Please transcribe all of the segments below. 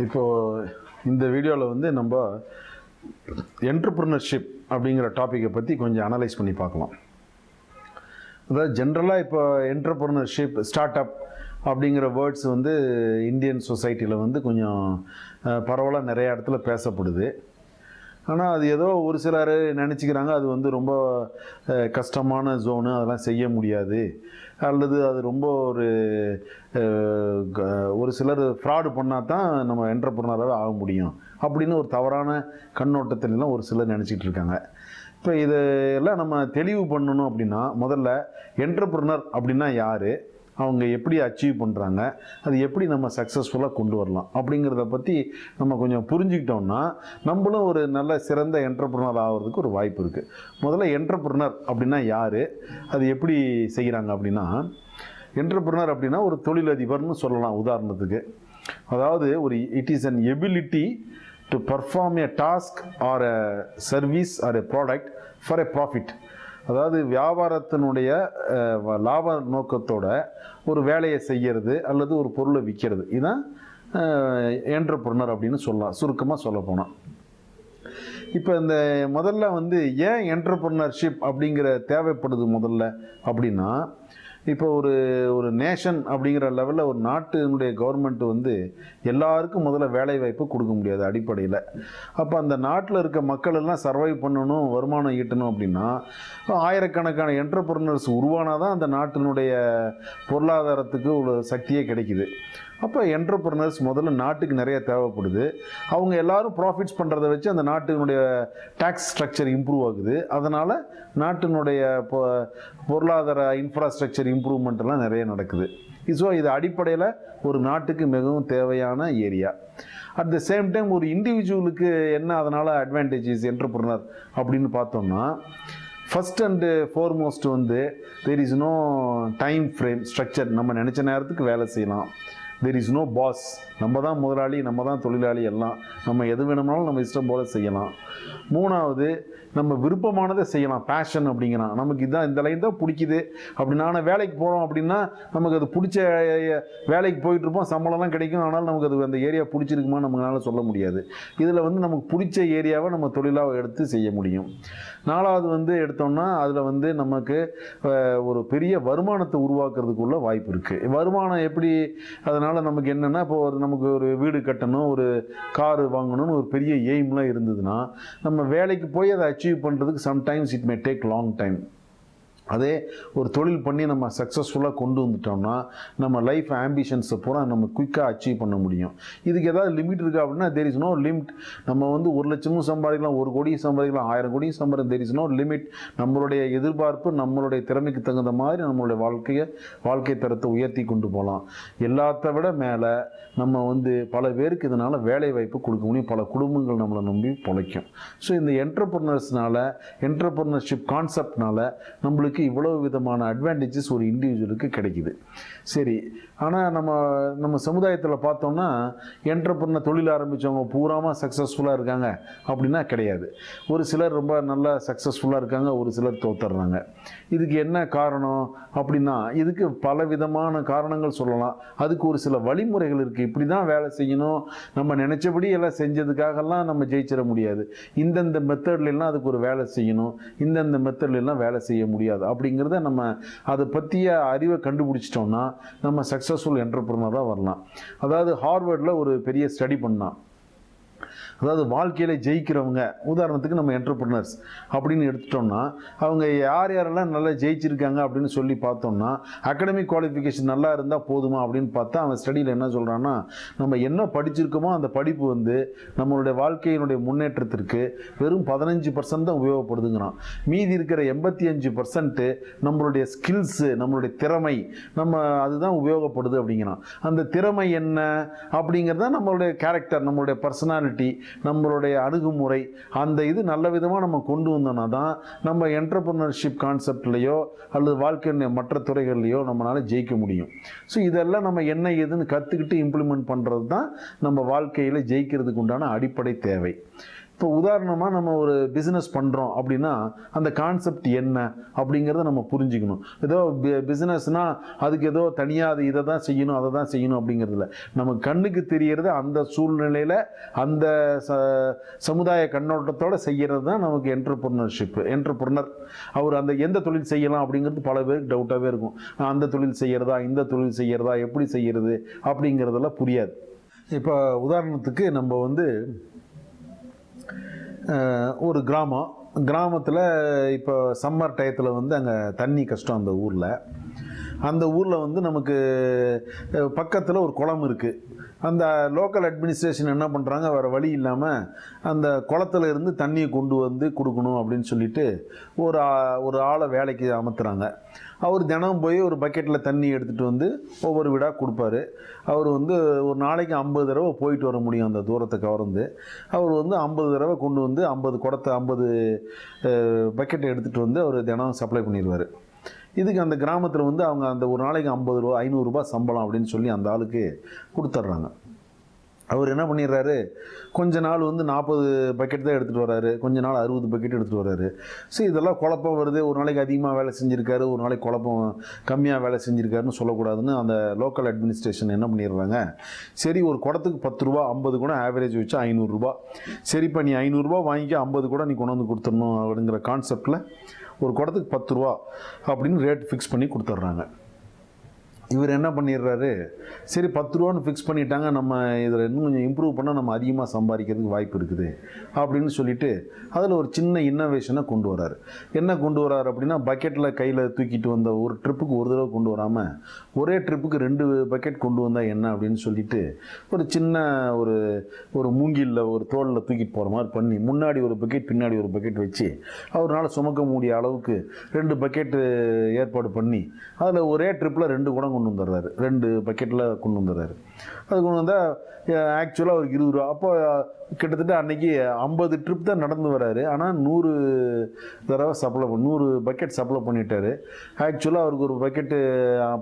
இப்போது இந்த வீடியோவில் வந்து நம்ம என்டர்ப்ரினர்ஷிப் அப்படிங்கிற டாப்பிக்கை பற்றி கொஞ்சம் அனலைஸ் பண்ணி பார்க்கலாம். அதாவது ஜென்ரலாக இப்போ என்டர்ப்ரினர்ஷிப், ஸ்டார்ட் அப் அப்படிங்கிற வேர்ட்ஸ் வந்து இந்தியன் சொசைட்டியில் வந்து கொஞ்சம் பரவலாக நிறைய இடத்துல பேசப்படுது. ஆனால் அது ஏதோ ஒரு சிலர் நினச்சிக்கிறாங்க அது வந்து ரொம்ப கஷ்டமான ஜோனு, அதெல்லாம் செய்ய முடியாது, அல்லது அது ரொம்ப ஒரு சிலர் ஃப்ராடு பண்ணால் தான் நம்ம என்டர்ப்ரினராகவே ஆக முடியும் அப்படின்னு ஒரு தவறான கண்ணோட்டத்திலலாம் ஒரு சிலர் நினச்சிக்கிட்டு இருக்காங்க. இப்போ இதெல்லாம் நம்ம தெளிவு பண்ணணும் அப்படின்னா, முதல்ல என்டர்ப்ரினர் அப்படின்னா யார், அவங்க எப்படி அச்சீவ் பண்ணுறாங்க, அது எப்படி நம்ம சக்ஸஸ்ஃபுல்லாக கொண்டு வரலாம் அப்படிங்கிறத பற்றி நம்ம கொஞ்சம் புரிஞ்சுக்கிட்டோம்னா நம்மளும் ஒரு நல்ல சிறந்த என்டர்ப்ரினர் ஆகிறதுக்கு ஒரு வாய்ப்பு இருக்குது. முதல்ல என்டர்ப்ரினர் அப்படின்னா யார், அது எப்படி செய்கிறாங்க அப்படின்னா, என்டர்ப்ரினர் அப்படின்னா ஒரு தொழிலதிபர்னு சொல்லலாம் உதாரணத்துக்கு. அதாவது it is an ability to perform a task or a service or a product for a profit. அதாவது வியாபாரத்தினுடைய லாப நோக்கத்தோட ஒரு வேலையை செய்கிறது அல்லது ஒரு பொருளை விற்கிறது, இதுதான் என்டர்ப்ரினர் அப்படின்னு சொல்லலாம், சுருக்கமாக சொல்ல போனால். இப்போ இந்த முதல்ல வந்து ஏன் என்டர்ப்ரினர்ஷிப் அப்படிங்கிற தேவைப்படுது முதல்ல அப்படின்னா, இப்போ ஒரு நேஷன் அப்படிங்கிற லெவலில் ஒரு நாட்டினுடைய கவர்மெண்ட் வந்து எல்லாருக்கும் முதல்ல வேலை வாய்ப்பு கொடுக்க முடியாது அடிப்படையில். அப்போ அந்த நாட்டில் இருக்க மக்கள் எல்லாம் சர்வைவ் பண்ணணும், வருமானம் ஈட்டணும் அப்படின்னா ஆயிரக்கணக்கான என்டர்ப்ரினர்ஸ் உருவானால் தான் அந்த நாட்டினுடைய பொருளாதாரத்துக்கு ஒரு சக்தியே கிடைக்குது. அப்போ என்டர்ப்ரினர்ஸ் முதல்ல நாட்டுக்கு நிறைய தேவைப்படுது. அவங்க எல்லாரும் ப்ராஃபிட்ஸ் பண்ணுறதை வச்சு அந்த நாட்டினுடைய டேக்ஸ் ஸ்ட்ரக்சர் இம்ப்ரூவ் ஆகுது. அதனால் நாட்டினுடைய பொருளாதார இன்ஃப்ராஸ்ட்ரக்சர் இம்ப்ரூவ்மெண்ட்லாம் நிறைய நடக்குது. ஸோ இது அடிப்படையில் ஒரு நாட்டுக்கு மிகவும் தேவையான area. At the same time ஒரு இண்டிவிஜுவலுக்கு என்ன அதனால் அட்வான்டேஜஸ் என்டர்ப்ரினர் அப்படின்னு பார்த்தோம்னா, ஃபஸ்ட் அண்டு ஃபோர்மோஸ்ட் வந்து there is no time frame structure. நம்ம நினச்ச நேரத்துக்கு வேலை செய்யலாம். There is no boss. நம்ம தான் முதலாளி, நம்ம தான் தொழிலாளி, எல்லாம் நம்ம எது வேணும்னாலும் நம்ம இஷ்டம் போல் செய்யலாம். மூணாவது, நம்ம விருப்பமானதை செய்யலாம். பேஷன் அப்படிங்கிறான், நமக்கு இதுதான் இந்த லைன் தான் பிடிக்குது அப்படின்னா. ஆனால் வேலைக்கு போகிறோம் அப்படின்னா நமக்கு அது பிடிச்ச வேலைக்கு போயிட்டுருப்போம், சம்பளம்லாம் கிடைக்கும், ஆனால் நமக்கு அது அந்த ஏரியா பிடிச்சிருக்குமா நம்மளால சொல்ல முடியாது. இதில் வந்து நமக்கு பிடிச்ச ஏரியாவை நம்ம தொழிலாக எடுத்து செய்ய முடியும். நாலாவது வந்து எடுத்தோம்னா அதில் வந்து நமக்கு ஒரு பெரிய வருமானத்தை உருவாக்குறதுக்குள்ள வாய்ப்பு இருக்குது. வருமானம் எப்படி, அதனால் நமக்கு என்னென்னா, இப்போ நமக்கு ஒரு வீடு கட்டணும், ஒரு காரு வாங்கணும்னு ஒரு பெரிய எய்ம்லாம் இருந்ததுன்னா நம்ம வேலைக்கு போய் அதை அச்சீவ் பண்ணுறதுக்கு sometimes it may take long time. அதே ஒரு தொழில் பண்ணி நம்ம சக்ஸஸ்ஃபுல்லாக கொண்டு வந்துட்டோம்னா நம்ம லைஃப் ஆம்பிஷன்ஸை பூரா நம்ம குயிக்காக அச்சீவ் பண்ண முடியும். இதுக்கு ஏதாவது லிமிட் இருக்கா அப்படின்னா தேர் இஸ் நோ லிமிட். நம்ம வந்து 1 லட்சமும் சம்பாதிக்கலாம், 1 கோடியும் சம்பாதிக்கலாம், 1000 கோடியும் சம்பாதிக்கலாம். There is no limit. நம்மளுடைய எதிர்பார்ப்பு, நம்மளுடைய திறமைக்கு தகுந்த மாதிரி நம்மளுடைய வாழ்க்கை தரத்தை உயர்த்தி கொண்டு போகலாம். எல்லாத்த விட மேலே நம்ம வந்து பல பேருக்கு இதனால் வேலை வாய்ப்பு கொடுக்க முடியும். பல குடும்பங்கள் நம்மளை நம்பி பிழைக்கும். ஸோ இந்த என்டர்ப்ரினர்ஷிப் கான்செப்ட்னால நம்மளுக்கு இவ்வளவு விதமான அட்வான்டேஜஸ் ஒரு இண்டிவிஜுவலுக்கு கிடைக்குது. சரி, ஆனால் நம்ம சமுதாயத்தில் பார்த்தோம்னா என்டர்ப்ரினர் தொழில் ஆரம்பித்தவங்க பூராமல் சக்ஸஸ்ஃபுல்லாக இருக்காங்க அப்படின்னா கிடையாது. ஒரு சிலர் ரொம்ப நல்லா சக்ஸஸ்ஃபுல்லாக இருக்காங்க, ஒரு சிலர் தோத்துடுறாங்க. இதுக்கு என்ன காரணம் அப்படின்னா, இதுக்கு பல விதமான காரணங்கள் சொல்லலாம். அதுக்கு ஒரு சில வழிமுறைகள் இருக்குது. இப்படி தான் வேலை செய்யணும், நம்ம நினச்சபடி எல்லாம் செஞ்சதுக்காகலாம் நம்ம ஜெயிச்சிட முடியாது. இந்தந்த மெத்தட்லாம் அதுக்கு ஒரு வேலை செய்யணும், இந்தந்த மெத்தட்லாம் வேலை செய்ய முடியாது அப்படிங்கிறத நம்ம அதை பற்றிய அறிவை கண்டுபிடிச்சிட்டோம்னா நம்ம சக்ஸஸ்ஃபுல் என்டர்ப்ரினராக வரலாம். அதாவது ஹார்வர்டில் ஒரு பெரிய ஸ்டடி பண்ணான். அதாவது வாழ்க்கையில் ஜெயிக்கிறவங்க, உதாரணத்துக்கு நம்ம என்டர்ப்ரினர்ஸ் அப்படின்னு எடுத்துட்டோம்னா அவங்க யாரெல்லாம் நல்லா ஜெயிச்சிருக்காங்க அப்படின்னு சொல்லி பார்த்தோம்னா, அகடமிக் குவாலிஃபிகேஷன் நல்லா இருந்தால் போதுமா அப்படின்னு பார்த்தா அவன் ஸ்டடியில் என்ன சொல்கிறான்னா, நம்ம என்ன படிச்சிருக்கோமோ அந்த படிப்பு வந்து நம்மளுடைய வாழ்க்கையினுடைய முன்னேற்றத்திற்கு வெறும் 15% தான் உபயோகப்படுதுங்கிறான். மீதி இருக்கிற 85% நம்மளுடைய ஸ்கில்ஸு, நம்மளுடைய திறமை, அதுதான் உபயோகப்படுது அப்படிங்கிறான். அந்த திறமை என்ன அப்படிங்கிறத நம்மளுடைய கேரக்டர், நம்மளுடைய பர்சனாலிட்டி, நம்மளுடைய அணுகுமுறை, அந்த இது நல்ல விதமாக நம்ம கொண்டு வந்தோம்னா தான் நம்ம என்டர்ப்ரினர்ஷிப் கான்செப்ட்லையோ அல்லது வாழ்க்கையினுடைய மற்ற துறைகள்லையோ நம்மளால ஜெயிக்க முடியும். ஸோ இதெல்லாம் நம்ம என்ன ஏதுன்னு கற்றுக்கிட்டு இம்ப்ளிமெண்ட் பண்ணுறது தான் நம்ம வாழ்க்கையில் ஜெயிக்கிறதுக்கு உண்டான அடிப்படை தேவை. இப்போ உதாரணமாக நம்ம ஒரு பிஸ்னஸ் பண்ணுறோம் அப்படின்னா அந்த கான்செப்ட் என்ன அப்படிங்கிறத நம்ம புரிஞ்சுக்கணும். ஏதோ பிஸ்னஸ்னால் அதுக்கு ஏதோ தனியாக அது இதை தான் செய்யணும் அதை தான் செய்யணும் அப்படிங்கிறதுல நம்ம கண்ணுக்கு தெரியறது அந்த சூழ்நிலையில் அந்த சமுதாய கண்ணோட்டத்தோடு செய்கிறது தான் நமக்கு என்டர்பிரனர். அவர் அந்த எந்த தொழில் செய்யலாம் அப்படிங்கிறது பல பேருக்கு டவுட்டாகவே இருக்கும். அந்த தொழில் செய்கிறதா இந்த தொழில் செய்கிறதா எப்படி செய்கிறது அப்படிங்கிறதெல்லாம் புரியாது. இப்போ உதாரணத்துக்கு நம்ம வந்து ஒரு கிராமத்தில் இப்போ சம்மர் டயத்தில் வந்து அங்கே தண்ணி கஷ்டம். அந்த ஊரில் வந்து நமக்கு பக்கத்தில் ஒரு குளம் இருக்குது. அந்த லோக்கல் அட்மினிஸ்ட்ரேஷன் என்ன பண்ணுறாங்க, வேறு வழி இல்லாமல் அந்த குளத்துல இருந்து தண்ணியை கொண்டு வந்து கொடுக்கணும் அப்படின்னு சொல்லிட்டு ஒரு ஆளை வேலைக்கு அமர்த்துறாங்க. அவர் தினம் போய் ஒரு பக்கெட்டில் தண்ணி எடுத்துகிட்டு வந்து ஒவ்வொரு வீடாக கொடுப்பாரு. அவர் வந்து ஒரு நாளைக்கு 50 தடவை போயிட்டு வர முடியும் அந்த தூரத்தை கவர்ந்து. அவர் வந்து 50 தடவை கொண்டு வந்து 50 பக்கெட்டை எடுத்துகிட்டு வந்து அவர் தினம் சப்ளை பண்ணிடுவார். இதுக்கு அந்த கிராமத்தில் வந்து அவங்க அந்த ஒரு நாளைக்கு 50 ரூபா 500 ரூபாய் சம்பளம் அப்படின்னு சொல்லி அந்த ஆளுக்கு கொடுத்துட்றாங்க. அவர் என்ன பண்ணிடுறாரு, கொஞ்ச நாள் வந்து 40 பக்கெட் தான் எடுத்துகிட்டு வர்றாரு, கொஞ்ச நாள் 60 பக்கெட் எடுத்துகிட்டு வர்றாரு. ஸோ இதெல்லாம் குழப்பம் வருது. ஒரு நாளைக்கு அதிகமாக வேலை செஞ்சுருக்காரு, ஒரு நாளைக்கு குழப்பம் கம்மியாக வேலை செஞ்சுருக்காருன்னு சொல்லக்கூடாதுன்னு அந்த லோக்கல் அட்மினிஸ்ட்ரேஷன் என்ன பண்ணிடுறாங்க, சரி ஒரு குடத்துக்கு 10 ரூபா 50 கூட ஆவரேஜ் வச்சா 500 ரூபா, சரிப்பா நீ 500 ரூபா வாங்கிக்க 50 கூட நீ கொண்டு வந்து கொடுத்துடணும் அப்படிங்கிற கான்செப்டில் ஒரு குடத்துக்கு 10 ரூபா அப்படின்னு ரேட் ஃபிக்ஸ் பண்ணி கொடுத்துட்றாங்க. இவர் என்ன பண்ணிடுறாரு, சரி 10 ரூபான்னு ஃபிக்ஸ் பண்ணிட்டாங்க, நம்ம இதில் இன்னும் கொஞ்சம் இம்ப்ரூவ் பண்ணால் நம்ம அதிகமாக சம்பாதிக்கிறதுக்கு வாய்ப்பு இருக்குது அப்படின்னு சொல்லிட்டு அதில் ஒரு சின்ன இன்னோவேஷனை கொண்டு வராரு. என்ன கொண்டு வராரு அப்படின்னா, பக்கெட்டில் கையில் தூக்கிட்டு வந்த ஒரு ட்ரிப்புக்கு ஒரு தடவை கொண்டு வராமல் ஒரே ட்ரிப்புக்கு 2 பக்கெட் கொண்டு வந்தால் என்ன அப்படின்னு சொல்லிட்டு ஒரு சின்ன ஒரு மூங்கிலில் ஒரு தோளில் தூக்கிட்டு போகிற மாதிரி பண்ணி முன்னாடி ஒரு பக்கெட் பின்னாடி ஒரு பக்கெட் வச்சு அவரால் சுமக்க முடிய அளவுக்கு 2 பக்கெட்டு ஏற்பாடு பண்ணி அதில் ஒரே ட்ரிப்பில் 2 குடம் கொண்டு வந்துடுறாரு. 2 பக்கெட்டில் கொண்டு வந்துடுறாரு. அது கொண்டு வந்தால் ஆக்சுவலாக அவருக்கு 20 ரூபா. அப்போ கிட்டத்தட்ட அன்றைக்கி 50 ட்ரிப் தான் நடந்து வராரு. ஆனால் 100 தடவை 100 பக்கெட் சப்ளை பண்ணிட்டாரு. ஆக்சுவலாக அவருக்கு ஒரு பக்கெட்டு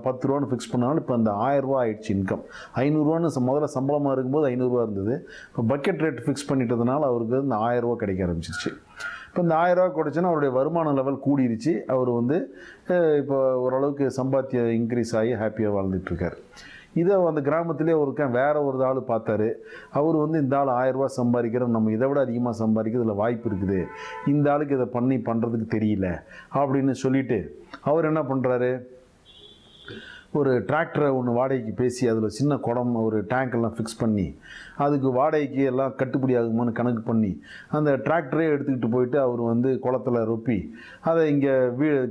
10 ரூபான்னு ஃபிக்ஸ் பண்ணாலும் இப்போ அந்த 1000 ரூபா ஆயிடுச்சு இன்கம். 500 ரூபான்னு முதல்ல சம்பளமாக இருக்கும்போது 500 ரூபா இருந்தது. இப்போ பக்கெட் ரேட் ஃபிக்ஸ் பண்ணிட்டதுனால அவருக்கு இந்த 1000 ரூபா கிடைக்க ஆரம்பிச்சிருச்சு. இப்போ இந்த 1000 ரூபா கிடைச்சுன்னா அவருடைய வருமான லெவல் கூடிருச்சு. அவர் வந்து இப்போ ஓரளவுக்கு சம்பாத்தியம் இன்க்ரீஸ் ஆகி ஹாப்பியாக வாழ்ந்துட்டுருக்கார். இதை அந்த கிராமத்திலே வேற ஒரு ஆள் பார்த்தாரு. அவர் வந்து இந்த ஆள் 1000 ரூபா சம்பாதிக்கிறோம், நம்ம இதை விட அதிகமாக சம்பாதிக்கிறதுல வாய்ப்பு இருக்குது, இந்த ஆளுக்கு இதை பண்ணுறதுக்கு தெரியல அப்படின்னு சொல்லிட்டு அவர் என்ன பண்ணுறாரு, ஒரு டிராக்டரை ஒன்று வாடகைக்கு பேசி அதில் சின்ன குடம் ஒரு டேங்க் ஃபிக்ஸ் பண்ணி அதுக்கு வாடகைக்கு எல்லாம் கட்டுப்படி ஆகுமான்னு கணக்கு பண்ணி அந்த டிராக்டரே எடுத்துக்கிட்டு போயிட்டு அவர் வந்து குளத்தில் ரொப்பி அதை இங்கே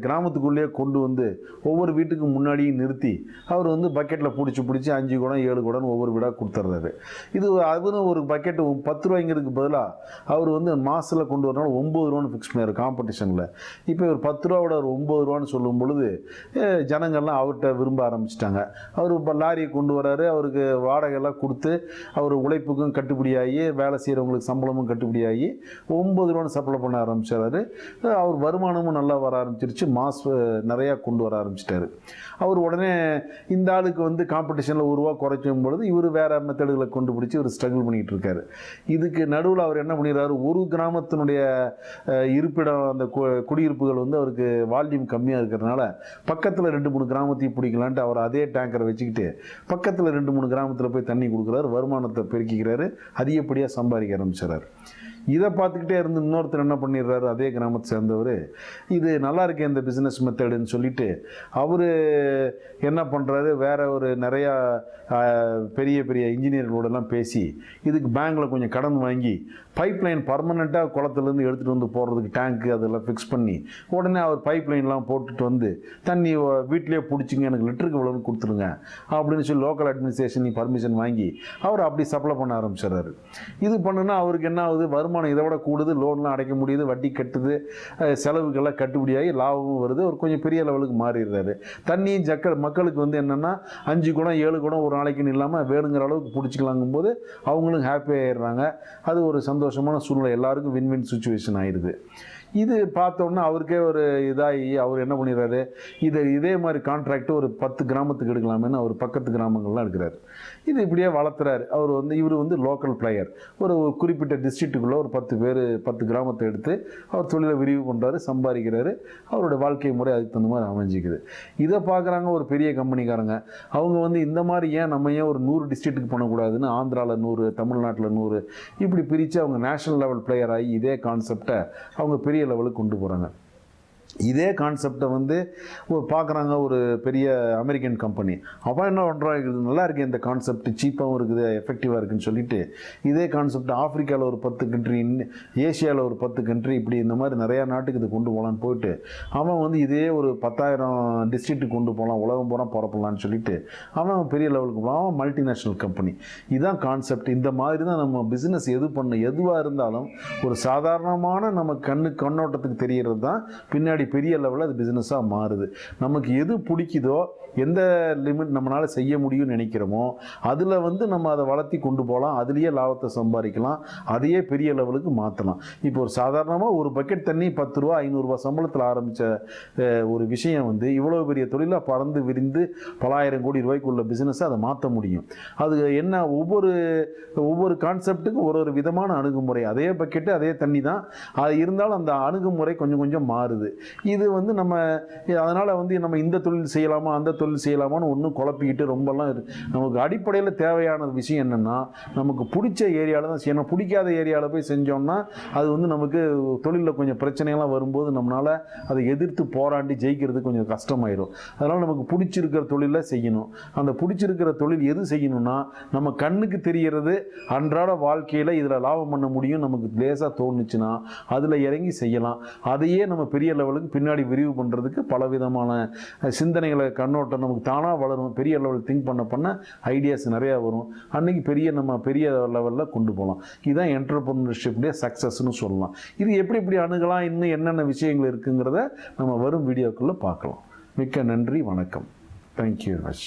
கிராமத்துக்குள்ளேயே கொண்டு வந்து ஒவ்வொரு வீட்டுக்கு முன்னாடியும் நிறுத்தி அவர் வந்து பக்கெட்டில் பிடிச்சி 5 குடம் 7 குடம் ஒவ்வொரு வீடாக கொடுத்துட்றாரு. அதுவும் ஒரு பக்கெட்டு 10 ரூபாய்ங்கிறதுக்கு பதிலாக அவர் வந்து மாதத்தில் கொண்டு வரனால 9 ரூபான்னு ஃபிக்ஸ் பண்ணிடுறாரு காம்படிஷனில். இப்போ ஒரு 10 ரூபாவோட ஒரு 9 ரூபான்னு சொல்லும் பொழுது ஜனங்கள்லாம் அவர்கிட்ட விரும்ப ஆரம்பிச்சிட்டாங்க. அவர் இப்போ லாரியை கொண்டு வராரு, அவருக்கு வாடகைலாம் கொடுத்து அவர் உழைப்புக்கும் கட்டுப்படியாகி வேலை செய்கிறவங்களுக்கு சம்பளமும் கட்டுப்படியாகி 9 ரூபான்னு சப்ளை பண்ண ஆரம்பிச்சாரு. அவர் வருமானமும் நல்லா வர ஆரம்பிச்சிருச்சு, நிறையா கொண்டு வர ஆரம்பிச்சிட்டாரு. அவர் உடனே இந்த ஆளுக்கு வந்து காம்படிஷனில் 1 ரூபா குறைக்கும் பொழுது இவர் வேறு மெத்தடுகளை கொண்டு பிடிச்சி இவர் ஸ்ட்ரகிள் பண்ணிகிட்டு இருக்காரு. இதுக்கு நடுவில் அவர் என்ன பண்ணிடுறாரு, ஒரு கிராமத்தினுடைய இருப்பிடம் அந்த குடியிருப்புகள் வந்து அவருக்கு வால்யூம் கம்மியாக இருக்கிறதுனால பக்கத்தில் 2-3 கிராமத்தையும் பிடிக்கலான்ட்டு அவர் அதே டேங்கரை வச்சுக்கிட்டு பக்கத்தில் 2-3 கிராமத்தில் போய் தண்ணி கொடுக்குறாரு, வருமானத்தை பெருக்கிக்கிறாரு, அதிகப்படியாக சம்பாதிக்க ஆரம்பிச்சிடறாரு. இதை பார்த்துக்கிட்டே இருந்து இன்னொருத்தர் என்ன பண்ணிடுறாரு, அதே கிராமத்தை சேர்ந்தவர், இது நல்லா இருக்கே இந்த பிஸ்னஸ் மெத்தடுன்னு சொல்லிட்டு அவர் என்ன பண்ணுறாரு, வேற ஒரு நிறையா பெரிய பெரிய இன்ஜினியர்களோடலாம் பேசி இதுக்கு பேங்க்கில் கொஞ்சம் கடன் வாங்கி பைப்லைன் பர்மனெண்ட்டாக குளத்துலேருந்து எடுத்துகிட்டு வந்து போடுறதுக்கு டேங்க்கு அதெல்லாம் ஃபிக்ஸ் பண்ணி உடனே அவர் பைப்லைன்லாம் போட்டுட்டு வந்து தண்ணி வீட்டிலே பிடிச்சிங்க எனக்கு லிட்டருக்கு இவ்வளோன்னு கொடுத்துருங்க அப்படின்னு சொல்லி லோக்கல் அட்மினிஸ்ட்ரேஷன் பர்மிஷன் வாங்கி அவர் அப்படி சப்ளை பண்ண ஆரம்பிச்சிடறாரு. இது பண்ணுன்னா அவருக்கு என்ன ஆகுது, வருமானம் இதை விட கூடுது, லோன்லாம் அடைக்க முடியுது, வட்டி கட்டுது, செலவுக்கெல்லாம் கட்டுப்படியாகி லாபமும் வருது, ஒரு கொஞ்சம் பெரிய லெவலுக்கு மாறிடுறாரு. தண்ணி மக்களுக்கு வந்து என்னென்னா 5 குடம் 7 குடம் ஒரு நாளைக்குன்னு இல்லாமல் வேணுங்கிற அளவுக்கு பிடிச்சிக்கலாங்கும் போது அவங்களும் ஹாப்பி ஆகிடுறாங்க. அது ஒரு சந்தோஷமான சூழ்நிலை, எல்லாருக்கும் வின் சுச்சுவேஷன் ஆயிடுது. இது பார்த்தோன்னா அவருக்கே ஒரு இதாகி அவர் என்ன பண்ணிடுறாரு, இதே மாதிரி கான்ட்ராக்ட் ஒரு 10 கிராமத்துக்கு எடுக்கலாமேன்னு அவர் பக்கத்து கிராமங்கள்லாம் எடுக்கிறார். இது இப்படியே வளர்த்துறாரு. இவர் வந்து லோக்கல் பிளேயர். ஒரு குறிப்பிட்ட டிஸ்ட்ரிக்ட்டுக்குள்ளே ஒரு 10 பேர் 10 கிராமத்தை எடுத்து அவர் தொழிலை விரிவு பண்ணுறாரு, சம்பாதிக்கிறாரு. அவருடைய வாழ்க்கை முறை அதுக்கு தகுந்த மாதிரி அமைஞ்சிக்குது. இதை பார்க்குறாங்க ஒரு பெரிய கம்பெனிக்காரங்க. அவங்க வந்து இந்த மாதிரி நம்ம ஏன் ஒரு 100 டிஸ்ட்ரிக்ட்டுக்கு பண்ணக்கூடாதுன்னு ஆந்திராவில் 100, தமிழ்நாட்டில் 100 இப்படி பிரித்து அவங்க நேஷனல் லெவல் பிளேயர் ஆகி இதே கான்செப்டை அவங்க பெரிய லெவலுக்கு கொண்டு போகிறாங்க. இதே கான்செப்டை வந்து பார்க்குறாங்க ஒரு பெரிய அமெரிக்கன் கம்பெனி. அவன் என்ன பண்ணுறாங்க, இது நல்லா இருக்குது, இந்த கான்செப்ட் சீப்பாகவும் இருக்குது, எஃபெக்டிவாக இருக்குதுன்னு சொல்லிட்டு இதே கான்செப்ட் ஆஃப்ரிக்காவில் ஒரு 10 கண்ட்ரி, ஏஷியாவில் ஒரு 10 கண்ட்ரி, இப்படி இந்த மாதிரி நிறையா நாட்டுக்கு இது கொண்டு போகலான்னு போயிட்டு அவன் வந்து இதே ஒரு 10,000 டிஸ்ட்ரிக்ட்டுக்கு கொண்டு போகலாம், உலகம் பூரா பரப்பலான்னு சொல்லிட்டு அவன் பெரிய லெவலுக்கு போகலாம். அவன் மல்டிநேஷ்னல் கம்பெனி. இதுதான் கான்செப்ட். இந்த மாதிரி தான் நம்ம பிஸ்னஸ் எதுவாக இருந்தாலும் ஒரு சாதாரணமான நம்ம கண்ணோட்டத்துக்கு தெரிகிறது தான் பின்னாடி பெரிய லெவலில் அது பிஸ்னஸாக மாறுது. நமக்கு எது பிடிக்குதோ, எந்த லிமிட் நம்மளால் செய்ய முடியும்னு நினைக்கிறோமோ அதில் வந்து நம்ம அதை வளர்த்தி கொண்டு போகலாம், அதுலேயே லாபத்தை சம்பாதிக்கலாம், அதையே பெரிய லெவலுக்கு மாற்றலாம். இப்போ ஒரு சாதாரணமாக ஒரு பக்கெட் தண்ணி 10 ரூபா 500 ரூபா சம்பளத்தில் ஆரம்பித்த ஒரு விஷயம் வந்து இவ்வளோ பெரிய தொழிலாக பறந்து விரிந்து பல ஆயிரம் கோடி ரூபாய்க்குள்ள பிஸ்னஸை அதை மாற்ற முடியும். அது என்ன, ஒவ்வொரு கான்செப்ட்டுக்கும் ஒரு விதமான அணுகுமுறை. அதே பக்கெட்டு அதே தண்ணி தான், அது இருந்தாலும் அந்த அணுகுமுறை கொஞ்சம் கொஞ்சம் மாறுது. இது வந்து அதனால் வந்து நம்ம இந்த தொழில் செய்யலாமா அந்த தொழில் செய்யலாமான்னு ஒன்றும் குழப்பிக்கிட்டு ரொம்பலாம் நமக்கு அடிப்படையில் தேவையான விஷயம் என்னென்னா, நமக்கு பிடிச்ச ஏரியாவில் தான் செய்யணும். பிடிக்காத ஏரியாவில் போய் செஞ்சோம்னா அது வந்து நமக்கு தொழிலில் கொஞ்சம் பிரச்சனைகள்லாம் வரும்போது நம்மளால் அதை எதிர்த்து போராடி ஜெயிக்கிறது கொஞ்சம் கஷ்டமாயிடும். அதனால் நமக்கு பிடிச்சிருக்கிற தொழிலில் செய்யணும். அந்த பிடிச்சிருக்கிற தொழில் எது செய்யணும்னா, நம்ம கண்ணுக்கு தெரிகிறது, அன்றாட வாழ்க்கையில் இதில் லாபம் பண்ண முடியும் நமக்கு லேசாக தோணுச்சுன்னா அதில் இறங்கி செய்யலாம். அதையே நம்ம பெரிய லெவலுக்கு பின்னாடி விரிவு பண்ணுறதுக்கு பலவிதமான சிந்தனைகளை கண்ணோட்டம் நமக்கு தானாக வளரும். பெரிய லெவலில் திங்க் பண்ண ஐடியாஸ் நிறையா வரும். அன்றைக்கி நம்ம பெரிய லெவலில் கொண்டு போகலாம். இதுதான் என்டர்பிரினர்ஷிப்லேயே சக்ஸஸ்ன்னு சொல்லலாம். இது எப்படி அணுகலாம், இன்னும் என்னென்ன விஷயங்கள் இருக்குங்கிறத நம்ம வரும் வீடியோக்குள்ளே பார்க்கலாம். மிக்க நன்றி, வணக்கம். Thank you very much.